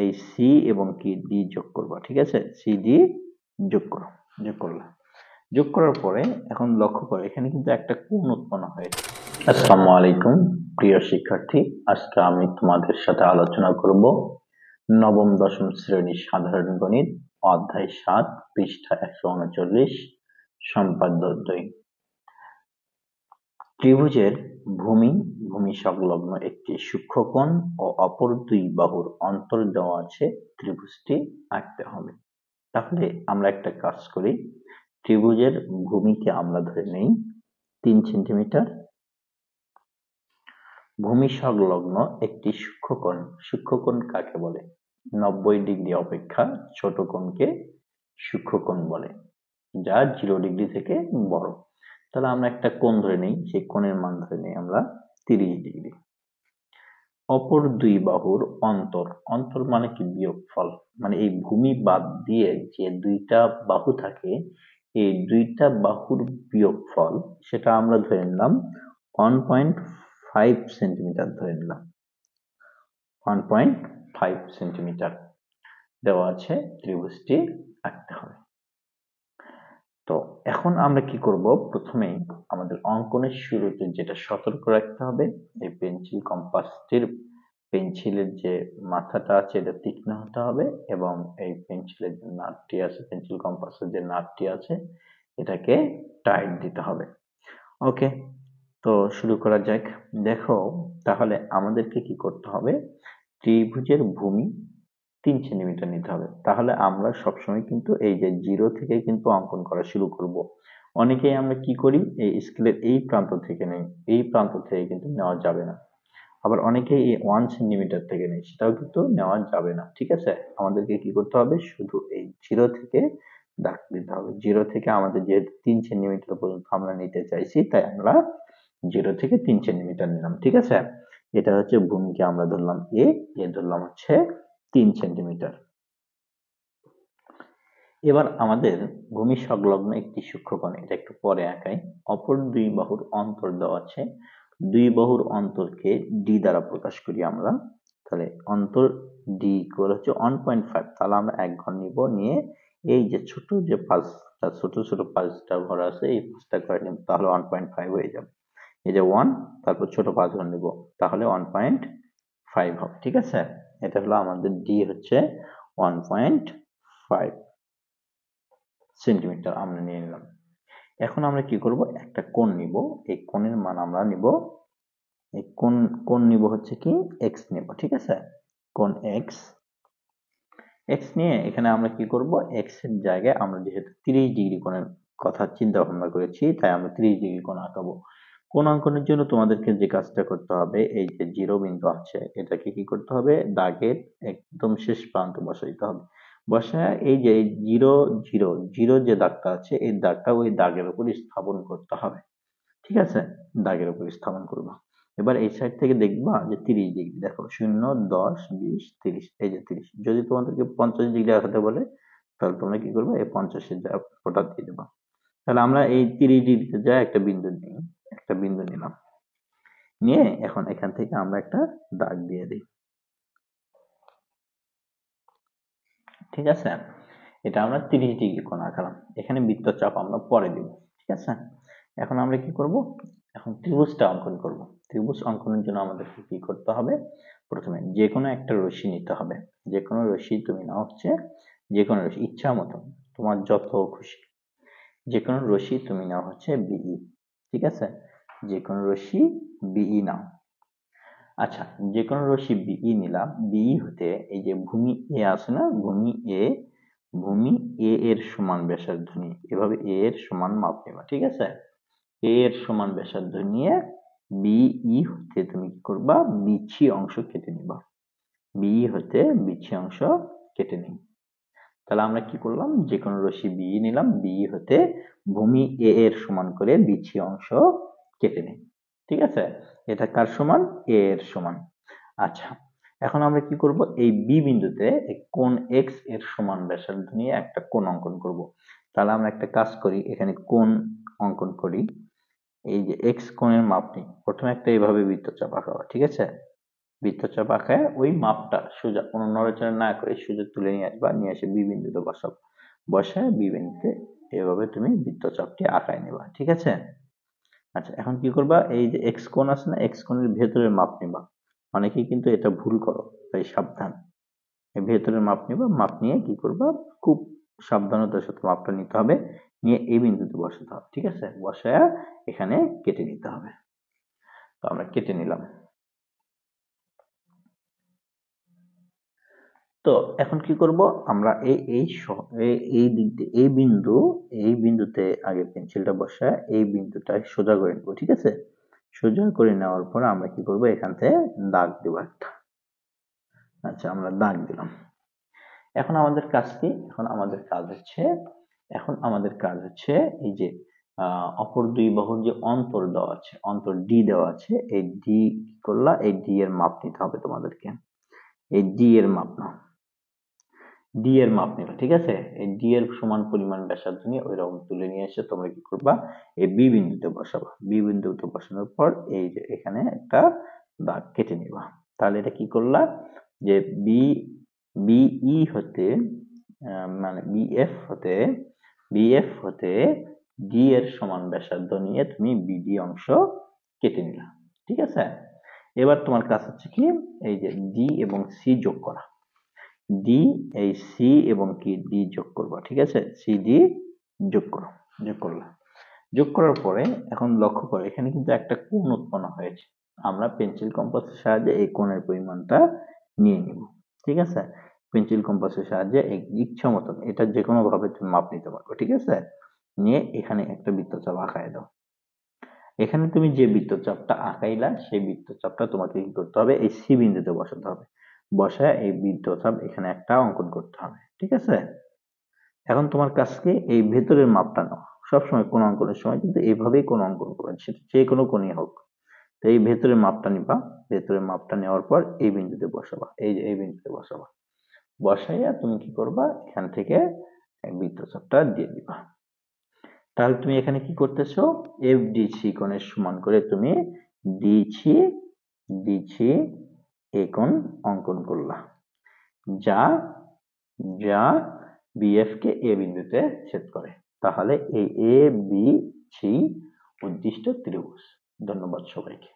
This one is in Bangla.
এই সি এবং কি ডি যোগ করবা, ঠিক আছে? সি ডি যোগ করলাম। যোগ করার পরে এখন লক্ষ্য করো এখানে কিন্তু একটা কোণ উৎপন্ন হয়েছে। আসসালামু আলাইকুম প্রিয় শিক্ষার্থী, আজকে আমি তোমাদের সাথে আলোচনা করব নবম দশম শ্রেণীর সাধারণ গণিত অধ্যায় 7 পৃষ্ঠা 139 সম্পাদ্য 2। ত্রিভুজের ভূমি সংলগ্ন একটি সূক্ষ্মকোণ ও অপর দুই বাহুর অন্তর দেওয়া আছে, ত্রিভুজটি আঁকতে হবে। তাহলে আমরা একটা কাজ করি, ত্রিভুজের ভূমিকে আমরা ধরে নেই 3 সেন্টিমিটার। ভূমি সংলগ্ন একটি সূক্ষ্মকোণ কাকে বলে? 90 ডিগ্রি অপেক্ষা ছোট কোণকে সূক্ষ্মকোণ বলে, যা 0 ডিগ্রি থেকে বড়। তাহলে আমরা একটা কোণ ধরে নেই, সেই কোণের মান ধরে নেই আমরা 30 ডিগ্রি। অপর দুই বাহুর অন্তর মানে কি? বিয়োগফল। মানে এই ভূমি বাদ দিয়ে যে দুইটা বাহু থাকে, এই দুইটা বাহুর বিয়োগফল সেটা আমরা ধরে নিলাম 1.5 সেন্টিমিটার ধরে নিলাম। 1.5 সেন্টিমিটার দেওয়া আছে, ত্রিভুজটি আঁকতে হবে। তো এখন আমরা কি করব, প্রথমেই আমাদের অঙ্কনের শুরুতে যেটা সতর্ক রাখতে হবে, এই পেন্সিলের যে মাথাটা আছে এটা তীক্ষ্ণ হতে হবে এবং এই পেন্সিলের যে নাটটি আছে, পেন্সিল কম্পাসের যে নাটটি আছে এটাকে টাইট দিতে হবে। ওকে, তো শুরু করা যাক। দেখো তাহলে আমাদেরকে কি করতে হবে, ত্রিভুজের ভূমি 3 সেন্টিমিটার নিতে হবে। তাহলে আমরা সবসময় কিন্তু এই যে 0 থেকে কিন্তু অঙ্কন করা শুরু করব। অনেকেই আমরা কি করি, এই স্কেলের এই প্রান্ত থেকে নেই, এই প্রান্ত থেকে কিন্তু নেওয়া যাবে না। আবার অনেকেই এই 1 সেন্টিমিটার থেকে নেই, সেটাও কিন্তু নেওয়া যাবে না। ঠিক আছে, আমাদেরকে কি করতে হবে, শুধু এই 0 থেকে দাগ দিতে হবে। 0 থেকে আমাদের যেহেতু 3 সেন্টিমিটার পর্যন্ত আমরা নিতে চাইছি, তাই আমরা 0 থেকে 3 সেন্টিমিটার নিলাম। ঠিক আছে, এটা হচ্ছে ভূমিকে আমরা ধরলাম এ ধরলাম হচ্ছে 3 সেন্টিমিটার। এবার আমাদের ভূমি সংলগ্ন একটি সূক্ষ্মকোণ, এটা একটু পরে আঁকাই। অপর দুই বাহুর অন্তর দেওয়া আছে, দুই বাহুর অন্তরকে ডি দ্বারা প্রকাশ করি আমরা। তাহলে অন্তর ডি ইকুয়াল হচ্ছে 1.5। তাহলে আমরা 1 ঘর নিব, নিয়ে এই যে ছোট যে পাঁচটা ছোট পাঁচটা ঘর আছে, এই পাঁচটা ঘর নিব, তাহলে 1.5 হয়ে যাবে। এই যে 1, তারপর ছোট 5 ঘর নিব, তাহলে 1.5 হবে। ঠিক আছে, এটা হলো আমাদের ডি হচ্ছে 1.5 সেন্টিমিটার আমরা নিয়ে নিলাম। এখন আমরা কি করব, একটা কোণ নিব, এই কোণের মান আমরা নিব, এই কোণ নিব হচ্ছে কি x নিব। ঠিক আছে, কোণ x নিয়ে এখানে আমরা কি করব, x এর জায়গায় আমরা যেহেতু 30 ডিগ্রি কোণের কথা চিন্তা ভাবনা করেছি, তাই আমরা 30 ডিগ্রি কোণ আঁকাবো। কোণ অঙ্কনের জন্য তোমাদেরকে যে কাজটা করতে হবে, এই যে 0 বিন্দু আছে এটাকে কি করতে হবে, দাগের একদম শেষ প্রান্ত বসাইতে হবে। বসায় এই যে 0 যে দাগটা আছে, এই দাগটা ওই দাগের উপর স্থাপন করতে হবে। ঠিক আছে, দাগের উপর স্থাপন করব। এবার এই সাইড থেকে দেখবা যে 30 ডিগ্রি, দেখো 0, 10, 20, 30, এই যে 30। যদি তোমাদেরকে 50 ডিগ্রি আঁকাতে বলে, তাহলে তোমরা কি করবে, এই 50-এর জায়গা ফোঁটা দিয়ে দেবা। তাহলে আমরা এই 30 ডিগ্রিতে যা একটা বিন্দু নিলাম, নিয়ে এখন এখান থেকে আমরা একটা দাগ দিয়ে দিই। ঠিক আছে, এটা আমরা 30 ডিগ্রি কোণ আঁকালাম। এখানে বৃত্তচাপ আমরা পরে দিব। ঠিক আছে, এখন আমরা কি করব, এখন ত্রিভুজটা অঙ্কন করব। ত্রিভুজ অঙ্কনের জন্য আমাদেরকে কি করতে হবে, প্রথমে যে কোনো একটা রশ্মি নিতে হবে। যে কোনো রশ্মি তুমি নাও, হচ্ছে যে কোনো রশ্মি ইচ্ছা মতো, তোমার যত খুশি যে কোনো রশ্মি তুমি নাও হচ্ছে বিই। ঠিক আছে, যে কোনো রশ্মি বিই নাও। আচ্ছা, যে কোনো রশ্মি বিই নিলাম। বিই হতে এই যে ভূমি এ আছে না, ভূমি এ এর সমান ব্যাসার্ধ নিয়ে এভাবে এ এর সমান মাপ নেবা। ঠিক আছে, এ এর সমান ব্যাসার্ধ নিয়ে বিই হতে তুমি কি করবা, বিচ্ছি অংশ কেটে নিবা। বিই হতে বিচ্ছি অংশ কেটে নিই। তাহলে আমরা কি করলাম, যে কোনো রশ্মি বিই নিলাম, বিই হতে ভূমি এ এর সমান করে বিচ্ছি অংশ কেটে নিই। ঠিক আছে, এটা কার সমান, এ এর সমান। আচ্ছা, এখন আমরা কি করব, এই বি বিন্দুতে কোণ x এর সমান ব্যাসার্ধ নিয়ে একটা কোণ অঙ্কন করব। তাহলে আমরা একটা কাজ করি, এখানে কোণ অঙ্কন করি। এই যে x কোণের মাপ নিই, প্রথমে একটা এইভাবে বৃত্তচাপ আঁকাবো। ঠিক আছে, বৃত্তচাপ আঁকায় ওই মাপটা সোজা কোনো নড়াচড়া না করে সোজা তুলে নিয়ে আসবা, নিয়ে এসে বি বিন্দুতে বসাবো, বসায় বি বিন্দুতে এভাবে তুমি বৃত্তচাপটি আঁকায় নেবা। ঠিক আছে? আচ্ছা, এখন কি করবা, এই যে এক্স কোণ আছে না, এক্স কোণের ভেতরের মাপ নিবা। অনেকেই কিন্তু এটা ভুল করো, তাই সাবধান। এই ভেতরের মাপ নিবা, মাপ নিয়ে কি করবা, খুব সাবধানতার সাথে মাপটা নিতে হবে, নিয়ে এই বিন্দুতে বসাতে হবে। ঠিক আছে? বসায়া এখানে কেটে নিতে হবে। তো আমরা কেটে নিলাম। তো এখন কি করব, আমরা এই দিক দিয়ে এই বিন্দুতে আগে পেন্সিলটা বসায় এই বিন্দুটা সোজা করে নেব। ঠিক আছে? সোজা করে নেওয়ার পর আমরা কি করব, এখান থেকে দাগ দেব একটা। আচ্ছা, আমরা দাগ দিলাম। এখন আমাদের কাজ কি, এখন আমাদের কাজ হচ্ছে এই যে অপর দুই বাহুর যে অন্তর দেওয়া আছে, অন্তর ডি দেওয়া আছে, এই ডি কি করলা, এই ডি এর মাপ নিতে হবে তোমাদেরকে। এই ডি এর মাপ নাও, ডি এর মাপ নিবা। ঠিক আছে? এই ডি এর সমান পরিমাণ ব্যাসার্ধ নিয়ে ওই রকম তুলে নিয়ে এসে তোমরা কি করবা, এই বি বিন্দুতে বসাবা। বি বিন্দুতে বসানোর পর এই যে এখানে একটা দাগ কেটে নিবা। তাহলে এটা কি করলা, যে বিই হতে মানে বিএফ হতে ডি এর সমান ব্যাসার্ধ নিয়ে তুমি বিডি অংশ কেটে নিলা। ঠিক আছে? এবার তোমার কাজ হচ্ছে কি, এই যে ডি এবং সি যোগ করা। ডি, এই সি এবং কি ডি যোগ করবা। ঠিক আছে? সি ডি যোগ করো, যোগ করলা। যোগ করার পরে এখন লক্ষ্য করো, এখানে কিন্তু একটা কোণ উৎপন্ন হয়েছে। আমরা পেন্সিল কম্পাসের সাহায্যে এই কোণের পরিমাণটা নিয়ে নিব। ঠিক আছে? পেন্সিল কম্পাসের সাহায্যে ইচ্ছা মতন এটা যে কোনো ভাবে তুমি মাপ নিতে পারবে। ঠিক আছে? নিয়ে এখানে একটা বৃত্তচাপ আঁকায় দাও। এখানে তুমি যে বৃত্তচাপটা আঁকাইলা সেই বৃত্তচাপটা তোমাকে কি করতে হবে, এই সি বিন্দুতে বসাতে হবে। বসায় এই বৃত্তচাপ এখানে একটা অঙ্কন করতে হবে। ঠিক আছে? এখন তোমার কাছ থেকে এই ভেতরের মাপটা নাও। সবসময় কোন অঙ্কনের সময় কিন্তু এইভাবেই কোন অঙ্কন করবেন, সেটা যে কোনো কোণই হোক। তো এই ভেতরের মাপটা নিবা, ভেতরের মাপটা নেওয়ার পর এই বিন্দুতে বসাবা, এই যে এই বিন্দুতে বসাবা। বসাইয়া তুমি কি করবা, এখান থেকে বৃত্তচাপটা দিয়ে দিবা। তাহলে তুমি এখানে কি করতেছো, এফ ডিসি কোণের সমান করে তুমি ডিসি ডিসি এ কোণ অঙ্কন করলা, যা যা বিএফ কে এ বিন্দুতে ছেদ করে। তাহলে এই এ বি সি উদ্দিষ্ট ত্রিভুজ। ধন্যবাদ সবাইকে।